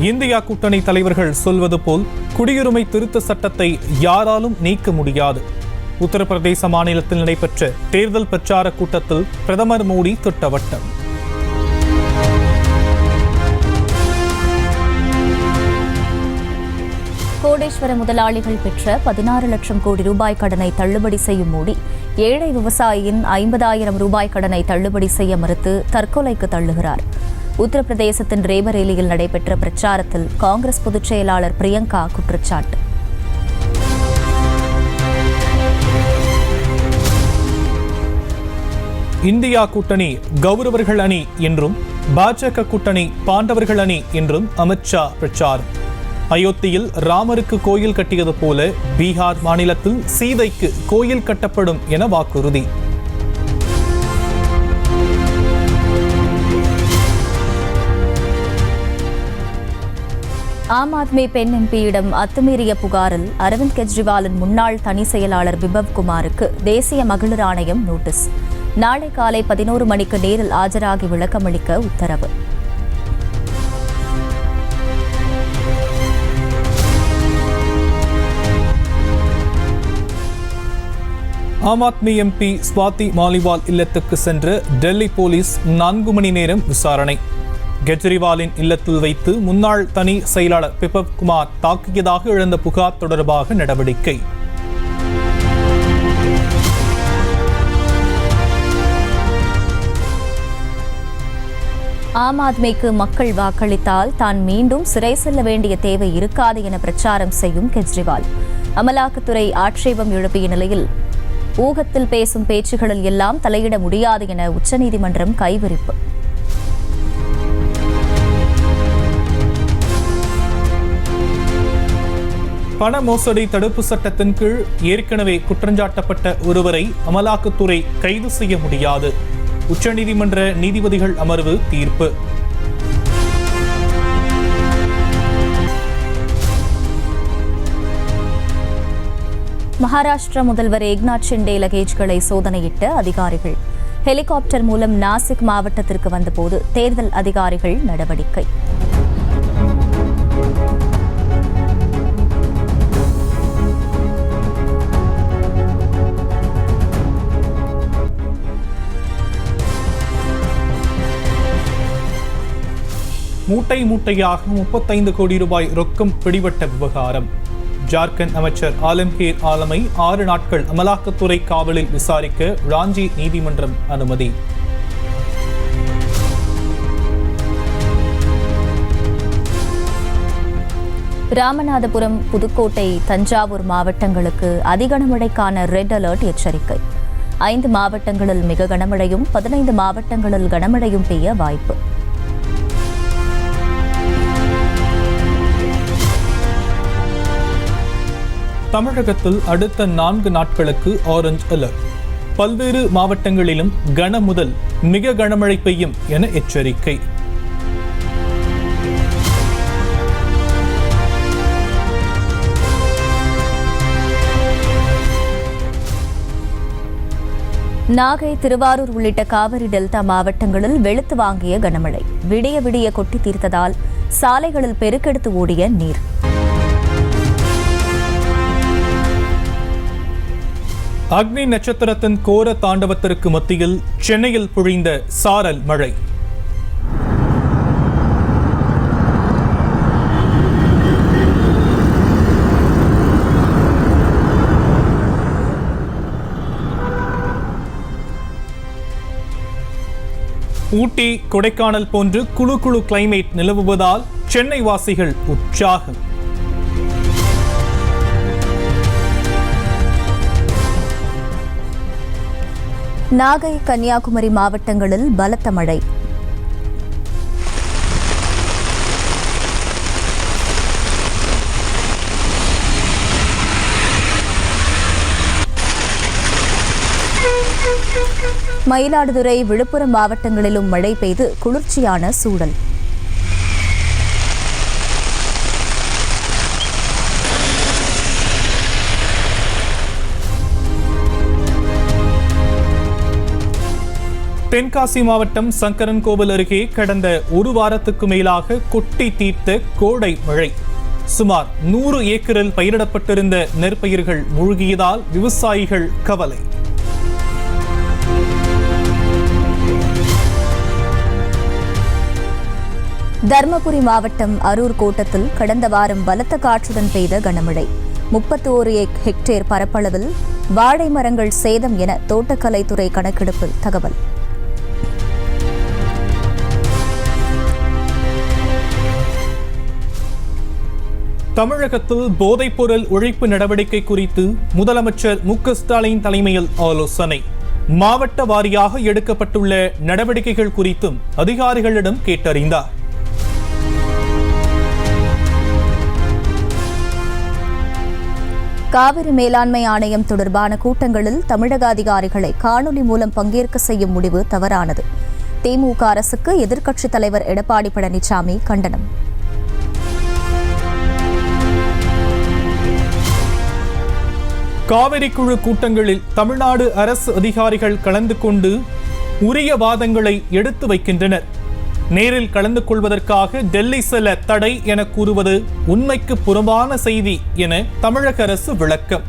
India கூட்டணி தலைவர்கள் சொல்வது போல் குடியுரிமை திருத்த சட்டத்தை யாராலும் நீக்க முடியாது. உத்தரப்பிரதேச மாநிலத்தில் நடைபெற்ற தேர்தல் பிரச்சார கூட்டத்தில் பிரதமர் மோடி திட்டவட்டம். கோடீஸ்வர முதலாளிகள் பெற்ற 16 லட்சம் கோடி ரூபாய் கடனை தள்ளுபடி செய்யும் மோடி ஏழை விவசாயியின் 50,000 ரூபாய் கடனை தள்ளுபடி செய்ய மறுத்து தற்கொலைக்கு தள்ளுகிறார். உத்தரப்பிரதேசத்தின் ரேபரேலியில் நடைபெற்ற பிரச்சாரத்தில் காங்கிரஸ் பொதுச் செயலாளர் பிரியங்கா குற்றச்சாட்டு. இந்தியா கூட்டணி கௌரவர்கள் அணி என்றும் பாஜக கூட்டணி பாண்டவர்கள் அணி என்றும் அமித்ஷா பிரச்சாரம். அயோத்தியில் ராமருக்கு கோயில் கட்டியது போல பீகார் மாநிலத்தில் சீதைக்கு கோயில் கட்டப்படும் என வாக்குறுதி. ஆம் ஆத்மி பெண் எம்பியிடம் அத்துமீறிய புகாரில் அரவிந்த் கெஜ்ரிவாலின் முன்னாள் தனி செயலாளர் பிபவ் குமாருக்கு தேசிய மகளிர் ஆணையம் நோட்டீஸ். நாளை காலை 11 மணிக்கு நேரில் ஆஜராகி விளக்கமளிக்க உத்தரவு. ஆம் ஆத்மி எம்பி ஸ்வாதி மாலிவால் இல்லத்துக்கு சென்ற டெல்லி போலீஸ் 4 மணி நேரம் விசாரணை. கெஜ்ரிவாலின் இல்லத்தில் வைத்து முன்னாள் தனி செயலாளர் பிபவ் குமார் தாக்கியதாக எழுந்த புகார் தொடர்பாக நடவடிக்கை. ஆம் ஆத்மிக்கு மக்கள் வாக்களித்தால் தான் மீண்டும் சிறை செல்ல வேண்டிய தேவை இருக்காது என பிரச்சாரம் செய்யும் கெஜ்ரிவால் அமலாக்கத்துறை ஆட்சேபம் எழுப்பிய நிலையில் ஊகத்தில் பேசும் பேச்சுகளில் எல்லாம் தலையிட முடியாது என உச்சநீதிமன்றம் கைவிரிப்பு. பண மோசடி தடுப்பு சட்டத்தின் கீழ் ஏற்கனவே குற்றஞ்சாட்டப்பட்ட ஒருவரை அமலாக்கத்துறை கைது செய்ய முடியாது. உச்சநீதிமன்ற நீதிபதிகள் அமர்வு தீர்ப்பு. மகாராஷ்டிரா முதல்வர் ஏக்நாத் ஷிண்டே லகேஜ்களை சோதனையிட்ட அதிகாரிகள். ஹெலிகாப்டர் மூலம் நாசிக் மாவட்டத்திற்கு வந்தபோது தேர்தல் அதிகாரிகள் நடவடிக்கை. மூட்டை மூட்டையாக 35 கோடி ரூபாய் ரொக்கம் பிடிபட்ட விவகாரம். ஜார்க்கண்ட் அமைச்சர் ஆலம்கீர் ஆலமை 6 நாட்கள் அமலாக்கத்துறை காவலில் விசாரிக்க ராஞ்சி நீதிமன்றம் அனுமதி. ராமநாதபுரம், புதுக்கோட்டை, தஞ்சாவூர் மாவட்டங்களுக்கு அதிகனமழைக்கான ரெட் அலர்ட் எச்சரிக்கை. 5 மாவட்டங்களில் மிக கனமழையும் 15 மாவட்டங்களில் கனமழையும் பெய்ய வாய்ப்பு. தமிழகத்தில் அடுத்த 4 நாட்களுக்கு ஆரஞ்ச் அலர்ட். பல்வேறு மாவட்டங்களிலும் கன முதல் மிக கனமழை பெய்யும் என எச்சரிக்கை. நாகை, திருவாரூர் உள்ளிட்ட காவிரி டெல்டா மாவட்டங்களில் வெளுத்து வாங்கிய கனமழை. விடிய விடிய கொட்டி தீர்த்ததால் சாலைகளில் பெருக்கெடுத்து ஓடிய நீர். அக்னி நட்சத்திரத்தின் கோர தாண்டவத்திற்கு மத்தியில் சென்னையில் பொழிந்த சாரல் மழை. ஊட்டி, கொடைக்கானல் போன்று குளு குளு கிளைமேட் நிலவுவதால் சென்னை வாசிகள் உற்சாகம். நாகை, கன்னியாகுமரி மாவட்டங்களில் பலத்த மழை. மயிலாடுதுறை, விழுப்புரம் மாவட்டங்களிலும் மழை பெய்து குளிர்ச்சியான சூழல். தென்காசி மாவட்டம் சங்கரன்கோவில் அருகே கடந்த ஒரு வாரத்துக்கு மேலாக கொட்டி தீர்த்த கோடை மழை. சுமார் 100 ஏக்கரில் பயிரிடப்பட்டிருந்த நெற்பயிர்கள் மூழ்கியதால் விவசாயிகள் கவலை. தர்மபுரி மாவட்டம் அரூர் கோட்டத்தில் கடந்த வாரம் பலத்த காற்றுடன் பெய்த கனமழை. 31 ஹெக்டேர் பரப்பளவில் வாழை மரங்கள் சேதம் என தோட்டக்கலைத்துறை கணக்கெடுப்பில் தகவல். தமிழகத்தில் போதைப்பொருள் ஒழிப்பு நடவடிக்கை குறித்து முதலமைச்சர் மு.க.ஸ்டாலின் தலைமையில் ஆலோசனை. மாவட்ட வாரியாக எடுக்கப்பட்டுள்ள நடவடிக்கைகள் குறித்தும் அதிகாரிகளிடம் கேட்டறிந்தார். காவிரி மேலாண்மை ஆணையம் தொடர்பான கூட்டங்களில் தமிழக அதிகாரிகளை காணொலி மூலம் பங்கேற்க செய்யும் முடிவு தவறானது. திமுக அரசுக்கு எதிர்க்கட்சித் தலைவர் எடப்பாடி பழனிசாமி கண்டனம். காவிரி குழு கூட்டங்களில் தமிழ்நாடு அரசு அதிகாரிகள் கலந்து கொண்டு உரிய வாதங்களை எடுத்து வைக்கின்றனர். நேரில் கலந்து கொள்வதற்காக டெல்லி செல்ல தடை என கூறுவது உண்மைக்கு புறம்பான செய்தி என தமிழக அரசு விளக்கம்.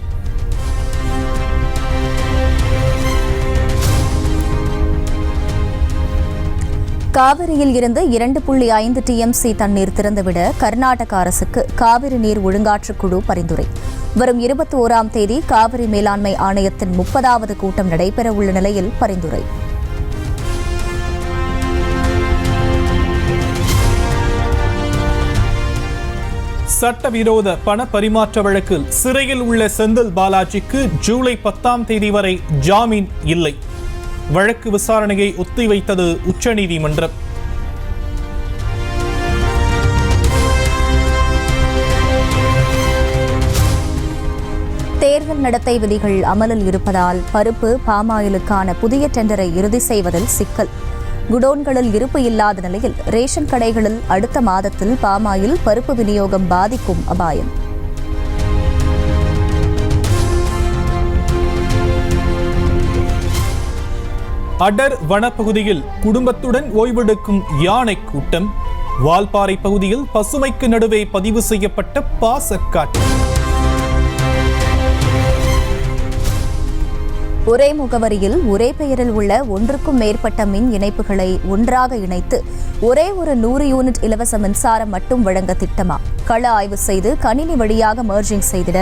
காவிரியில் இருந்து 2.5 TMC தண்ணீர் திறந்துவிட கர்நாடக அரசுக்கு காவிரி நீர் ஒழுங்காற்றுக்குழு பரிந்துரை. வரும் 21ஆம் தேதி காவிரி மேலாண்மை ஆணையத்தின் 30வது கூட்டம் நடைபெறவுள்ள நிலையில் பரிந்துரை. சட்டவிரோத பண பரிமாற்ற வழக்கில் சிறையில் உள்ள செந்தில் பாலாஜிக்கு ஜூலை 10ஆம் தேதி வரை ஜாமீன் இல்லை. வழக்கு விசாரணையை ஒத்திவைத்தது உச்சநீதிமன்றம். தேர்தல் நடத்தை விதிகள் அமலில் இருப்பதால் பருப்பு பாமாயிலுக்கான புதிய டெண்டரை இறுதி செய்வதில் சிக்கல். குடோன்களில் இருப்பு இல்லாத நிலையில் ரேஷன் கடைகளில் அடுத்த மாதத்தில் பாமாயில் பருப்பு விநியோகம் பாதிக்கும் அபாயம். அடர் வனப்பகுதியில் குடும்பத்துடன் ஓய்வெடுக்கும் யானை கூட்டம். வால்பாறை பகுதியில் பசுமைக்கு நடுவே பதிவு செய்யப்பட்ட பாசக்காட்டு. ஒரே முகவரியில் ஒரே பெயரில் உள்ள ஒன்றுக்கும் மேற்பட்ட மின் இணைப்புகளை ஒன்றாக இணைத்து ஒரே ஒரு 100 யூனிட் இலவச மின்சாரம் மட்டும் வழங்க திட்டமா? கள ஆய்வு செய்து கணினி வழியாக மர்ஜிங் செய்திட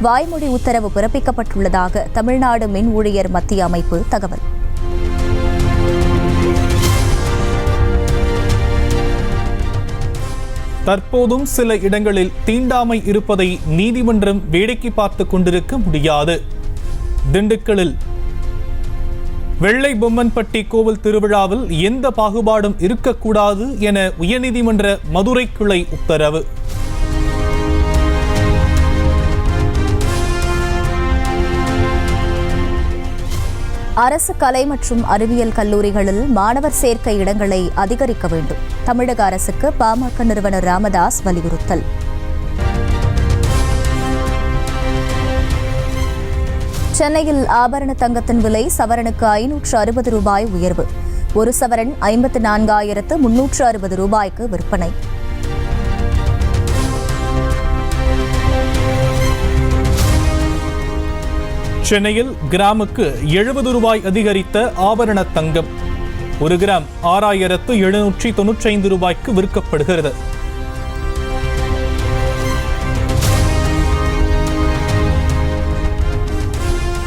வாய்மொழி உத்தரவு பிறப்பிக்கப்பட்டுள்ளதாக தமிழ்நாடு மின் ஊழியர் மத்திய அமைப்பு தகவல். தற்போதும் சில இடங்களில் தீண்டாமை இருப்பதை நீதிமன்றம் வேடிக்கை பார்த்து கொண்டிருக்க முடியாது. திண்டுக்கல்லில் வெள்ளை பொம்மன்பட்டி கோவில் திருவிழாவில் எந்த பாகுபாடும் இருக்கக்கூடாது என உயர்நீதிமன்ற மதுரை கிளை உத்தரவு. அரசு கலை மற்றும் அறிவியல் கல்லூரிகளில் மாணவர் சேர்க்கை இடங்களை அதிகரிக்க வேண்டும். தமிழக அரசுக்கு பாமக நிறுவனர் ராமதாஸ் வலியுறுத்தல். சென்னையில் ஆபரண தங்கத்தின் விலை சவரனுக்கு 560 ரூபாய் உயர்வு. ஒரு சவரன் 54,360 ரூபாய்க்கு விற்பனை. சென்னையில் கிராமுக்கு 70 ரூபாய் அதிகரித்த ஆபரண தங்கம் 1 கிராம் 6,795 ரூபாய்க்கு விற்கப்படுகிறது.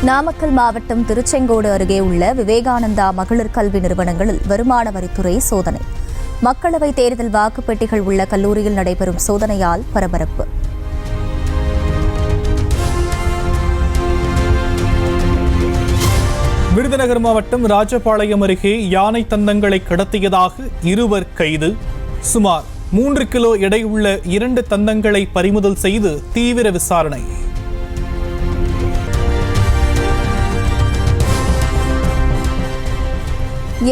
நாமக்கல் மாவட்டம் திருச்செங்கோடு அருகே உள்ள விவேகானந்தா மகளிர் கல்வி நிறுவனங்களில் வருமான வரித்துறை சோதனை. மக்களவைத் தேர்தல் வாக்குப்பெட்டிகள் உள்ள கல்லூரியில் நடைபெறும் சோதனையால் பரபரப்பு. விருதுநகர் மாவட்டம் ராஜபாளையம் அருகே யானை தந்தங்களை கடத்தியதாக 2 கைது. சுமார் 3 கிலோ எடை உள்ள 2 தந்தங்களை பறிமுதல் செய்து தீவிர விசாரணை.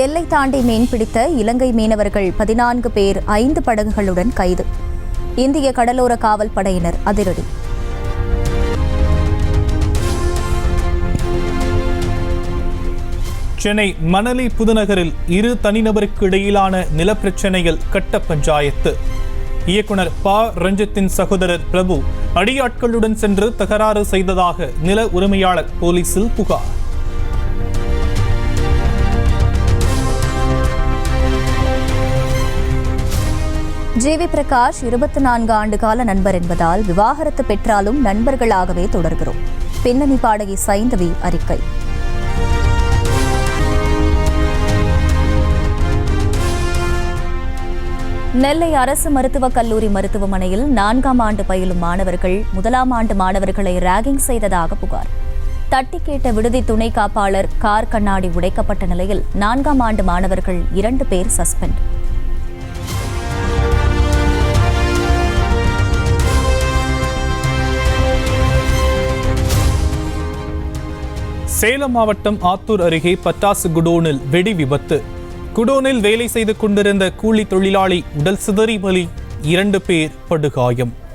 எல்லை தாண்டி மீன்பிடித்த இலங்கை மீனவர்கள் 14 பேர் 5 படகுகளுடன் கைது. இந்திய கடலோர காவல் படையினர் அதிரடி. சென்னை மணலி புதுநகரில் இரு தனிநபருக்கு இடையிலான நிலப்பிரச்சனையில் கட்ட பஞ்சாயத்து. இயக்குனர் ப. ரஞ்சித்தின் சகோதரர் பிரபு அடியாட்களுடன் சென்று தகராறு செய்ததாக நில உரிமையாளர் போலீசில் புகார். ஜிவி பிரகாஷ் 24 ஆண்டு கால நண்பர் என்பதால் விவாகரத்து பெற்றாலும் நண்பர்களாகவே தொடர்கிறோம். பின்னணி பாடகி சைந்தவி அறிக்கை. நெல்லை அரசு மருத்துவக் கல்லூரி மருத்துவமனையில் 4ஆம் ஆண்டு பயிலும் மாணவர்கள் 1ஆம் ஆண்டு மாணவர்களை ராகிங் செய்ததாக புகார். தட்டி கேட்ட விடுதி துணை காப்பாளர் கார் கண்ணாடி உடைக்கப்பட்ட நிலையில் 4ஆம் ஆண்டு மாணவர்கள் 2 பேர் சஸ்பெண்ட். சேலம் மாவட்டம் ஆத்தூர் அருகே பட்டாசு குடோனில் வெடி விபத்து. குடோனில் வேலை செய்து கொண்டிருந்த கூலி தொழிலாளி உடல் சிதறி பலி, 2 பேர் படுகாயம்.